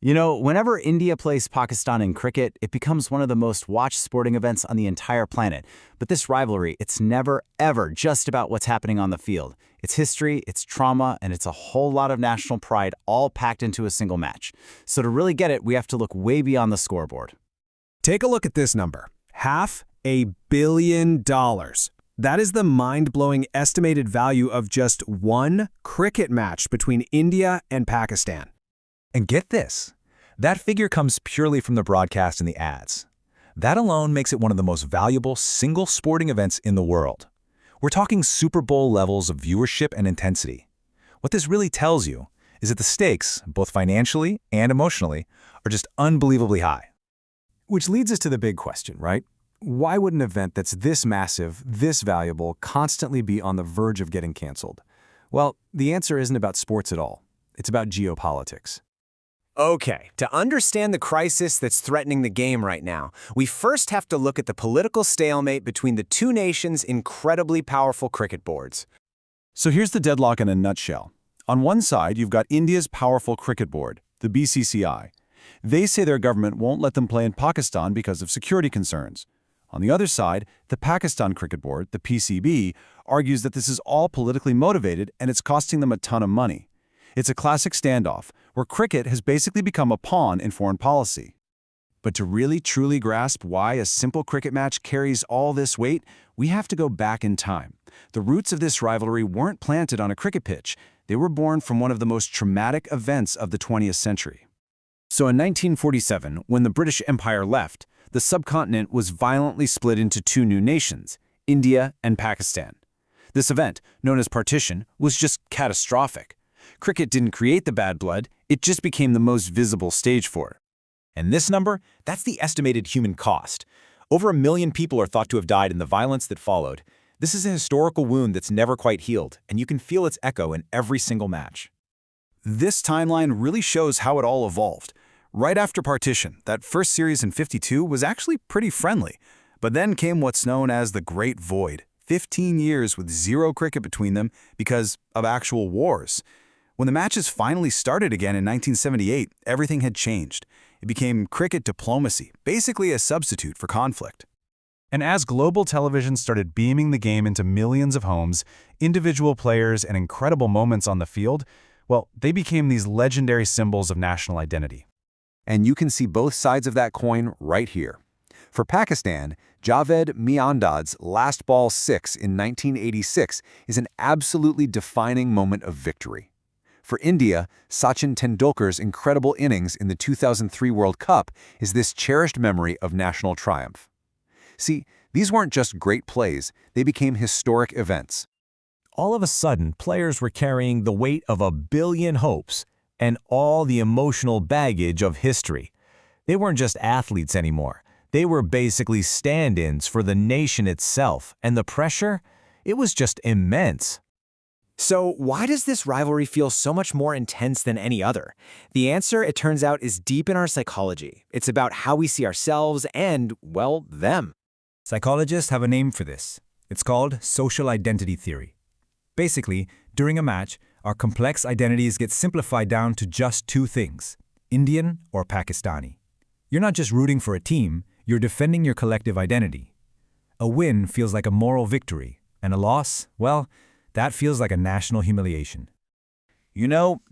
Whenever India plays Pakistan in cricket, it becomes one of the most watched sporting events on the entire planet. But this rivalry, it's never, ever just about what's happening on the field. It's history, it's trauma, and it's a whole lot of national pride all packed into a single match. So to really get it, we have to look way beyond the scoreboard. Take a look at this number, $500 million. That is the mind-blowing estimated value of just one cricket match between India and Pakistan. And get this, that figure comes purely from the broadcast and the ads. That alone makes it one of the most valuable single sporting events in the world. We're talking Super Bowl levels of viewership and intensity. What this really tells you is that the stakes, both financially and emotionally, are just unbelievably high. Which leads us to the big question, right? Why would an event that's this massive, this valuable, constantly be on the verge of getting canceled? Well, the answer isn't about sports at all. It's about geopolitics. Okay, to understand the crisis that's threatening the game right now, we first have to look at the political stalemate between the two nations' incredibly powerful cricket boards. So here's the deadlock in a nutshell. On one side, you've got India's powerful cricket board, the BCCI. They say their government won't let them play in Pakistan because of security concerns. On the other side, the Pakistan Cricket Board, the PCB, argues that this is all politically motivated and it's costing them a ton of money. It's a classic standoff, where cricket has basically become a pawn in foreign policy. But to really truly grasp why a simple cricket match carries all this weight, we have to go back in time. The roots of this rivalry weren't planted on a cricket pitch. They were born from one of the most traumatic events of the 20th century. So in 1947, when the British Empire left, the subcontinent was violently split into two new nations, India and Pakistan. This event, known as Partition, was just catastrophic. Cricket didn't create the bad blood, it just became the most visible stage for it. And this number, that's the estimated human cost. Over 1 million people are thought to have died in the violence that followed. This is a historical wound that's never quite healed, and you can feel its echo in every single match. This timeline really shows how it all evolved. Right after Partition, that first series in '52 was actually pretty friendly. But then came what's known as the Great Void, 15 years with zero cricket between them because of actual wars. When the matches finally started again in 1978, everything had changed. It became cricket diplomacy, basically a substitute for conflict. And as global television started beaming the game into millions of homes, individual players and incredible moments on the field, well, they became these legendary symbols of national identity. And you can see both sides of that coin right here. For Pakistan, Javed Miandad's last ball 6 in 1986 is an absolutely defining moment of victory. For India, Sachin Tendulkar's incredible innings in the 2003 World Cup is this cherished memory of national triumph. See, these weren't just great plays, they became historic events. All of a sudden, players were carrying the weight of 1 billion hopes and all the emotional baggage of history. They weren't just athletes anymore. They were basically stand-ins for the nation itself, and the pressure, it was just immense. So why does this rivalry feel so much more intense than any other? The answer, it turns out, is deep in our psychology. It's about how we see ourselves and, well, them. Psychologists have a name for this. It's called social identity theory. Basically, during a match, our complex identities get simplified down to just two things, Indian or Pakistani. You're not just rooting for a team, you're defending your collective identity. A win feels like a moral victory, and a loss, well, that feels like a national humiliation.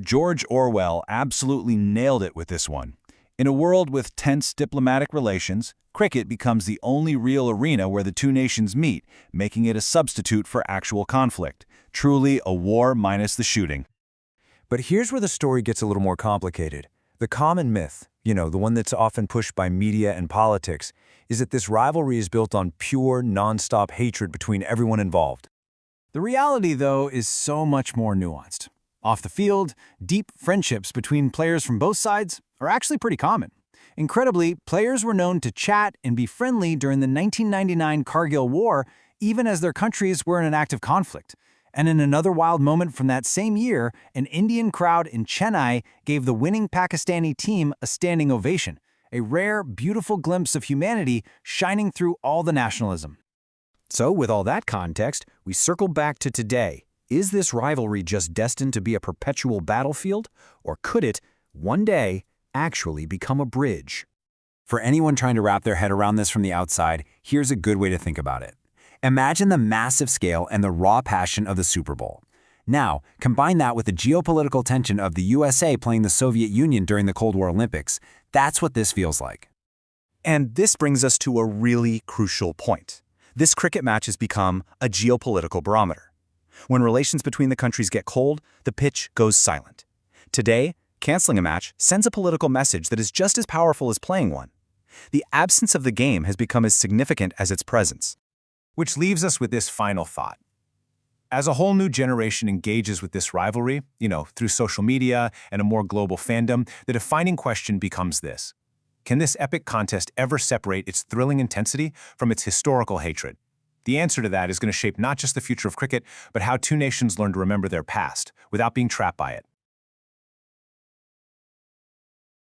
George Orwell absolutely nailed it with this one. In a world with tense diplomatic relations, cricket becomes the only real arena where the two nations meet, making it a substitute for actual conflict. Truly a war minus the shooting. But here's where the story gets a little more complicated. The common myth, the one that's often pushed by media and politics, is that this rivalry is built on pure, non-stop hatred between everyone involved. The reality, though, is so much more nuanced. Off the field, deep friendships between players from both sides are actually pretty common. Incredibly, players were known to chat and be friendly during the 1999 Kargil War, even as their countries were in an active conflict. And in another wild moment from that same year, an Indian crowd in Chennai gave the winning Pakistani team a standing ovation, a rare, beautiful glimpse of humanity shining through all the nationalism. So, with all that context, we circle back to today. Is this rivalry just destined to be a perpetual battlefield, or could it, one day, actually become a bridge. For anyone trying to wrap their head around this from the outside, here's a good way to think about it. Imagine the massive scale and the raw passion of the Super Bowl. Now, combine that with the geopolitical tension of the USA playing the Soviet Union during the Cold War Olympics. That's what this feels like. And this brings us to a really crucial point. This cricket match has become a geopolitical barometer. When relations between the countries get cold, the pitch goes silent. Today, canceling a match sends a political message that is just as powerful as playing one. The absence of the game has become as significant as its presence. Which leaves us with this final thought. As a whole new generation engages with this rivalry, through social media and a more global fandom, the defining question becomes this. Can this epic contest ever separate its thrilling intensity from its historical hatred? The answer to that is going to shape not just the future of cricket, but how two nations learn to remember their past without being trapped by it.